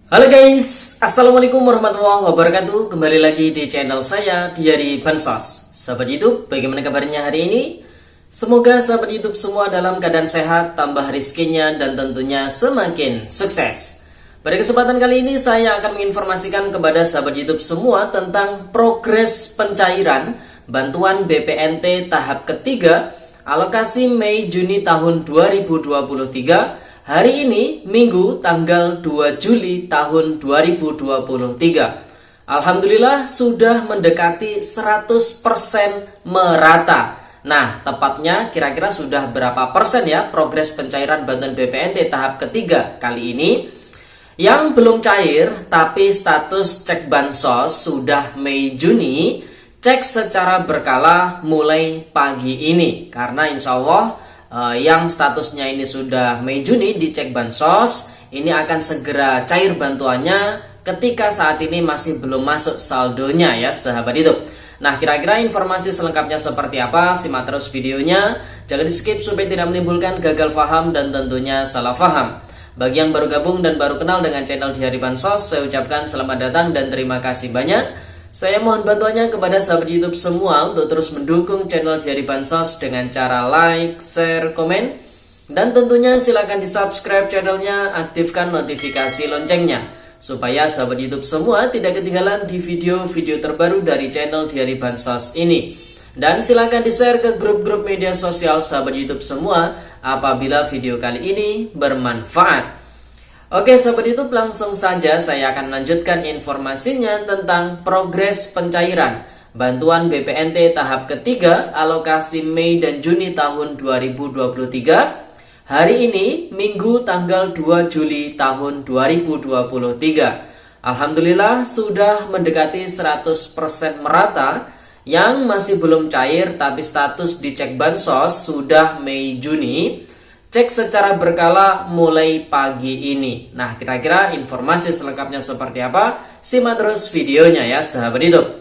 Halo guys, Assalamualaikum warahmatullahi wabarakatuh. Kembali lagi di channel saya, Diari Bansos. Sahabat YouTube, bagaimana kabarnya hari ini? Semoga sahabat YouTube semua dalam keadaan sehat, tambah rizkinya, dan tentunya semakin sukses. Pada kesempatan kali ini saya akan menginformasikan kepada sahabat YouTube semua tentang progres pencairan bantuan BPNT tahap ketiga alokasi Mei Juni tahun 2023 hari ini Minggu tanggal 2 Juli tahun 2023. Alhamdulillah sudah mendekati 100% merata. Nah, tepatnya kira-kira sudah berapa persen ya progres pencairan bantuan BPNT tahap ketiga kali ini? Yang belum cair tapi status cek bansos sudah Mei Juni, cek secara berkala mulai pagi ini. Karena insya Allah yang statusnya ini sudah Mei Juni dicek bansos, ini akan segera cair bantuannya ketika saat ini masih belum masuk saldonya ya sahabat hidup. Nah, kira-kira informasi selengkapnya seperti apa? Simak terus videonya, jangan di skip supaya tidak menimbulkan gagal paham dan tentunya salah paham. Bagi yang baru gabung dan baru kenal dengan channel Diari Bansos, saya ucapkan selamat datang dan terima kasih banyak. Saya mohon bantuannya kepada sahabat YouTube semua untuk terus mendukung channel Diari Bansos dengan cara like, share, komen, dan tentunya silakan di subscribe channelnya, aktifkan notifikasi loncengnya supaya sahabat YouTube semua tidak ketinggalan di video-video terbaru dari channel Diari Bansos ini. Dan silakan di share ke grup-grup media sosial sahabat YouTube semua apabila video kali ini bermanfaat. Oke sahabat YouTube, langsung saja saya akan lanjutkan informasinya tentang progres pencairan bantuan BPNT tahap ketiga alokasi Mei dan Juni tahun 2023 hari ini Minggu tanggal 2 Juli tahun 2023. Alhamdulillah sudah mendekati 100% merata. Yang masih belum cair tapi status dicek bansos sudah Mei Juni, cek secara berkala mulai pagi ini. Nah, kira-kira informasi selengkapnya seperti apa? Simak terus videonya ya sahabat hidup.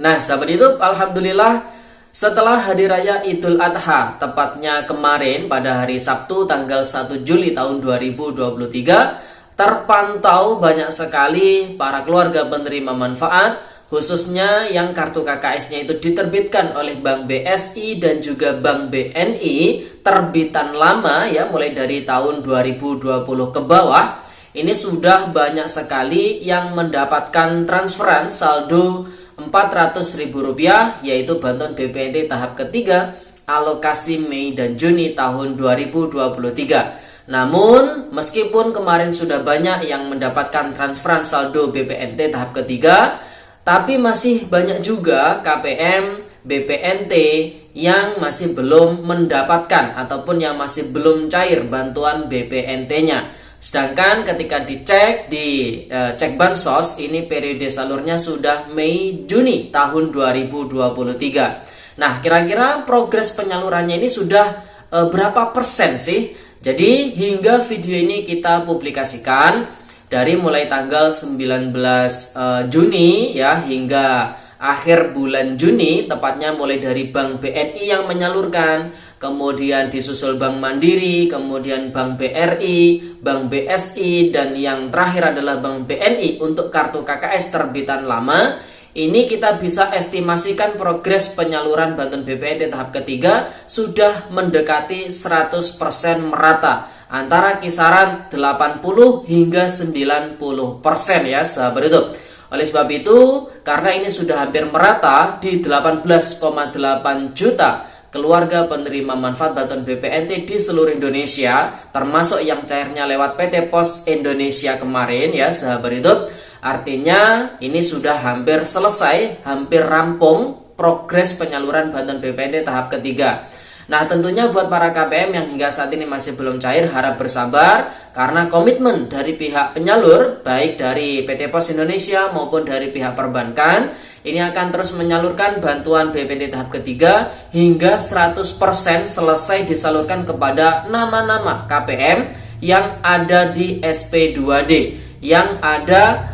Nah, sahabat hidup, alhamdulillah setelah hari raya Idul Adha, tepatnya kemarin pada hari Sabtu tanggal 1 Juli tahun 2023, terpantau banyak sekali para keluarga penerima manfaat, khususnya yang kartu KKS-nya itu diterbitkan oleh Bank BSI dan juga Bank BNI, terbitan lama ya, mulai dari tahun 2020 ke bawah. Ini sudah banyak sekali yang mendapatkan transferan saldo Rp400.000, yaitu bantuan BPNT tahap ketiga alokasi Mei dan Juni tahun 2023. Namun, meskipun kemarin sudah banyak yang mendapatkan transferan saldo BPNT tahap ketiga, tapi masih banyak juga KPM, BPNT yang masih belum mendapatkan ataupun yang masih belum cair bantuan BPNT-nya. Sedangkan ketika dicek di cek bansos, ini periode salurnya sudah Mei Juni tahun 2023. Nah, kira-kira progres penyalurannya ini sudah berapa persen sih? Jadi hingga video ini kita publikasikan, dari mulai tanggal 19 Juni ya hingga akhir bulan Juni, tepatnya mulai dari Bank BNI yang menyalurkan, kemudian disusul Bank Mandiri, kemudian Bank BRI, Bank BSI, dan yang terakhir adalah Bank BNI untuk kartu KKS terbitan lama. Ini kita bisa estimasikan progres penyaluran bantuan BPNT tahap ketiga sudah mendekati 100% merata, antara kisaran 80 hingga 90% ya sahabat YouTube. Oleh sebab itu, karena ini sudah hampir merata di 18,8 juta keluarga penerima manfaat bantuan BPNT di seluruh Indonesia, termasuk yang cairnya lewat PT Pos Indonesia kemarin ya sahabat YouTube. Artinya ini sudah hampir selesai, hampir rampung progres penyaluran bantuan BPNT tahap ketiga. Nah, tentunya buat para KPM yang hingga saat ini masih belum cair, harap bersabar karena komitmen dari pihak penyalur, baik dari PT Pos Indonesia maupun dari pihak perbankan, ini akan terus menyalurkan bantuan BPNT tahap ketiga hingga 100% selesai disalurkan kepada nama-nama KPM yang ada di SP2D, yang ada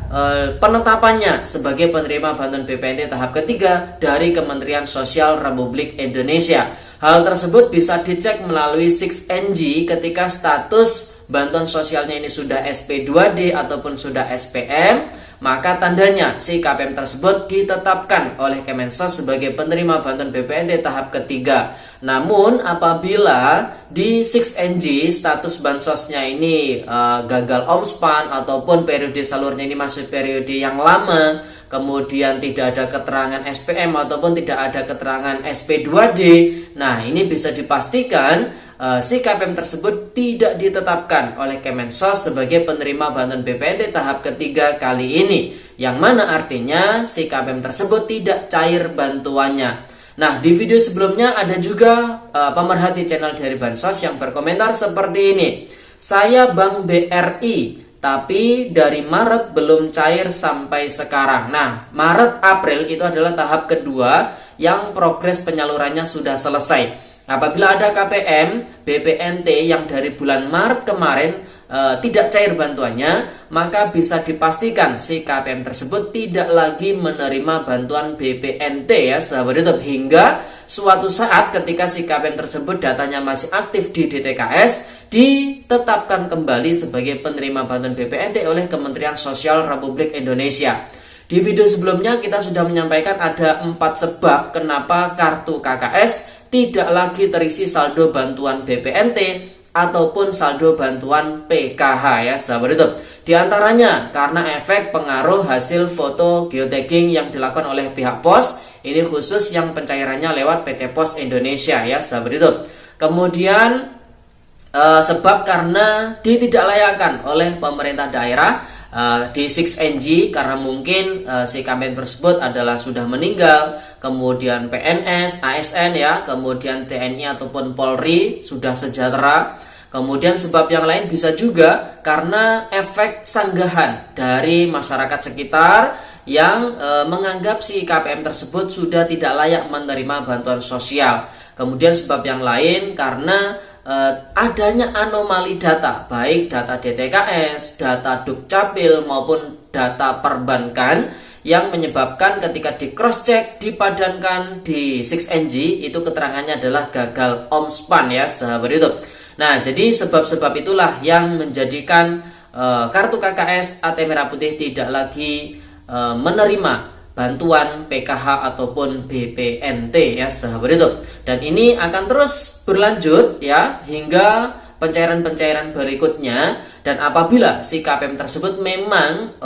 penetapannya sebagai penerima bantuan BPNT tahap ketiga dari Kementerian Sosial Republik Indonesia. Hal tersebut bisa dicek melalui 6NG ketika status bantuan sosialnya ini sudah SP2D ataupun sudah SPM, maka tandanya si KPM tersebut ditetapkan oleh Kemensos sebagai penerima bantuan BPNT tahap ketiga. Namun apabila di 6NG status bansosnya ini gagal omspan ataupun periode salurnya ini masih periode yang lama, kemudian tidak ada keterangan SPM ataupun tidak ada keterangan SP2D, nah ini bisa dipastikan si KPM tersebut tidak ditetapkan oleh Kemensos sebagai penerima bantuan BPNT tahap ketiga kali ini, yang mana artinya si KPM tersebut tidak cair bantuannya. Nah, di video sebelumnya ada juga pemerhati channel dari Bansos yang berkomentar seperti ini. Saya Bank BRI, tapi dari Maret belum cair sampai sekarang. Nah, Maret April itu adalah tahap kedua yang progres penyalurannya sudah selesai. Apabila ada KPM BPNT yang dari bulan Maret kemarin tidak cair bantuannya, maka bisa dipastikan si KPM tersebut tidak lagi menerima bantuan BPNT ya sahabat YouTube, hingga suatu saat ketika si KPM tersebut datanya masih aktif di DTKS, ditetapkan kembali sebagai penerima bantuan BPNT oleh Kementerian Sosial Republik Indonesia. Di video sebelumnya kita sudah menyampaikan ada 4 sebab kenapa kartu KKS tidak lagi terisi saldo bantuan BPNT ataupun saldo bantuan PKH ya sahabat YouTube. Di antaranya karena efek pengaruh hasil foto geotagging yang dilakukan oleh pihak pos, ini khusus yang pencairannya lewat PT Pos Indonesia ya sahabat YouTube. Kemudian sebab karena ditidaklayakkan oleh pemerintah daerah di 6NG karena mungkin si KPM tersebut adalah sudah meninggal, kemudian PNS, ASN ya, kemudian TNI ataupun Polri sudah sejahtera. Kemudian sebab yang lain bisa juga karena efek sanggahan dari masyarakat sekitar yang menganggap si KPM tersebut sudah tidak layak menerima bantuan sosial. Kemudian sebab yang lain karena adanya anomali data, baik data DTKS, data Dukcapil maupun data perbankan, yang menyebabkan ketika di cross check dipadankan di 6NG itu keterangannya adalah gagal omspan ya sahabat YouTube. Nah, jadi sebab-sebab itulah yang menjadikan kartu KKS AT Merah Putih tidak lagi menerima bantuan PKH ataupun BPNT ya sahabat YouTube. Dan ini akan terus berlanjut ya hingga pencairan-pencairan berikutnya. Dan apabila si KPM tersebut memang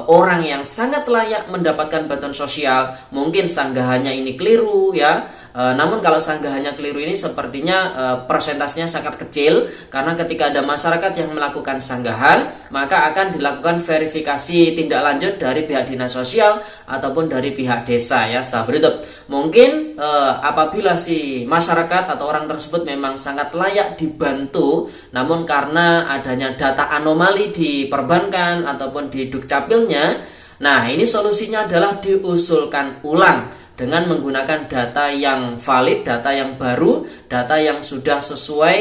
orang yang sangat layak mendapatkan bantuan sosial, mungkin sanggahannya ini keliru ya. Namun kalau sanggahannya keliru ini sepertinya persentasenya sangat kecil, karena ketika ada masyarakat yang melakukan sanggahan, maka akan dilakukan verifikasi tindak lanjut dari pihak dinas sosial ataupun dari pihak desa ya sahabat YouTube. Mungkin apabila si masyarakat atau orang tersebut memang sangat layak dibantu, namun karena adanya data anomali di perbankan ataupun di Dukcapilnya, nah ini solusinya adalah diusulkan ulang dengan menggunakan data yang valid, data yang baru, data yang sudah sesuai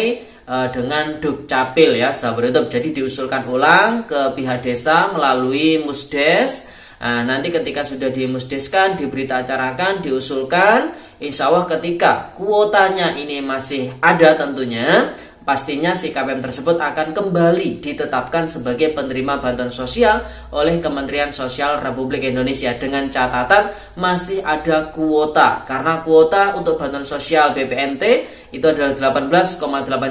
dengan Dukcapil ya sahabat YouTube. Jadi diusulkan ulang ke pihak desa melalui Musdes. Nanti ketika sudah dimusdeskan, diberita acarakan, diusulkan, insya Allah ketika kuotanya ini masih ada tentunya, pastinya si KPM tersebut akan kembali ditetapkan sebagai penerima bantuan sosial oleh Kementerian Sosial Republik Indonesia dengan catatan masih ada kuota, karena kuota untuk bantuan sosial BPNT itu adalah 18,8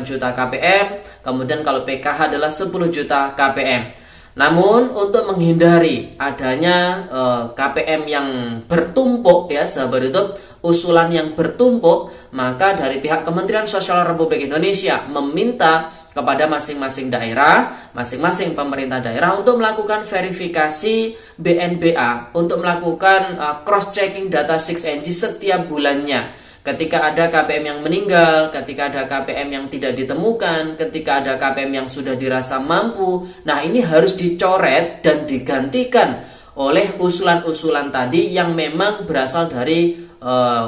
juta KPM, kemudian kalau PKH adalah 10 juta KPM. Namun untuk menghindari adanya KPM yang bertumpuk ya sahabat YouTube, usulan yang bertumpuk, maka dari pihak Kementerian Sosial Republik Indonesia meminta kepada masing-masing daerah, masing-masing pemerintah daerah untuk melakukan verifikasi BNBA, untuk melakukan cross-checking data 6NG setiap bulannya. Ketika ada KPM yang meninggal, ketika ada KPM yang tidak ditemukan, ketika ada KPM yang sudah dirasa mampu, nah ini harus dicoret dan digantikan oleh usulan-usulan tadi yang memang berasal dari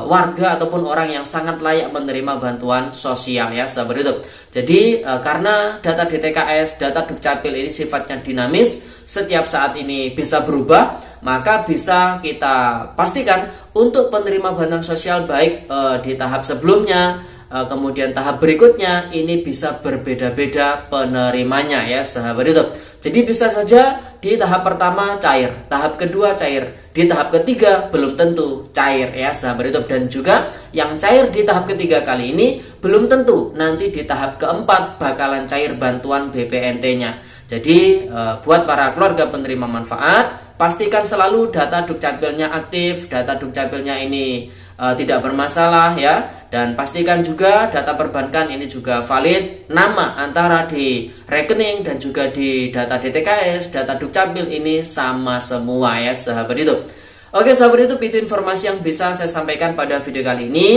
warga ataupun orang yang sangat layak menerima bantuan sosial ya sahabat YouTube. Jadi karena data DTKS, data Dukcapil ini sifatnya dinamis, setiap saat ini bisa berubah, maka bisa kita pastikan untuk penerima bantuan sosial baik di tahap sebelumnya, kemudian tahap berikutnya ini bisa berbeda-beda penerimanya ya sahabat YouTube. Jadi bisa saja di tahap pertama cair, tahap kedua cair, di tahap ketiga belum tentu cair ya sahabat YouTube. Dan juga yang cair di tahap ketiga kali ini belum tentu nanti di tahap keempat bakalan cair bantuan BPNT-nya. Jadi buat para keluarga penerima manfaat, pastikan selalu data Dukcapilnya aktif, data Dukcapilnya ini tidak bermasalah ya. Dan pastikan juga data perbankan ini juga valid, nama antara di rekening dan juga di data DTKS, data Dukcapil ini sama semua ya sahabat YouTube. Oke sahabat YouTube, itu informasi yang bisa saya sampaikan pada video kali ini.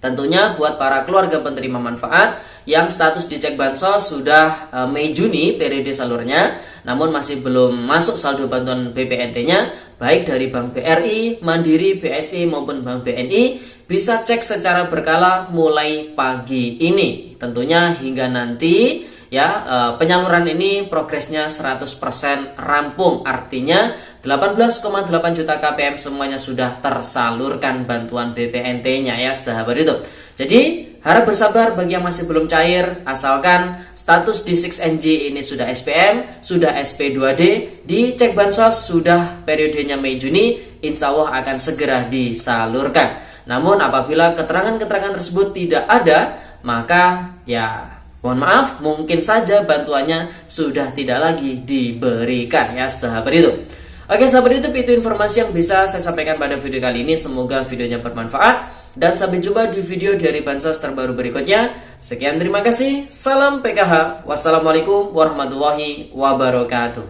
Tentunya buat para keluarga penerima manfaat yang status dicek bansos sudah Mei Juni periode salurnya, namun masih belum masuk saldo bantuan BPNT-nya, baik dari Bank BRI, Mandiri, BSI maupun Bank BNI, bisa cek secara berkala mulai pagi ini. Tentunya hingga nanti ya penyaluran ini progresnya 100% rampung, artinya 18,8 juta KPM semuanya sudah tersalurkan bantuan BPNT-nya ya sahabat YouTube. Jadi harap bersabar bagi yang masih belum cair, asalkan status di 6NG ini sudah SPM, sudah SP2D, di cek bansos sudah periodenya Mei Juni, insya Allah akan segera disalurkan. Namun apabila keterangan-keterangan tersebut tidak ada, maka ya mohon maaf, mungkin saja bantuannya sudah tidak lagi diberikan ya sahabat YouTube. Oke sahabat YouTube, itu informasi yang bisa saya sampaikan pada video kali ini. Semoga videonya bermanfaat dan sampai jumpa di video dari bansos terbaru berikutnya. Sekian, terima kasih. Salam PKH. Wassalamualaikum warahmatullahi wabarakatuh.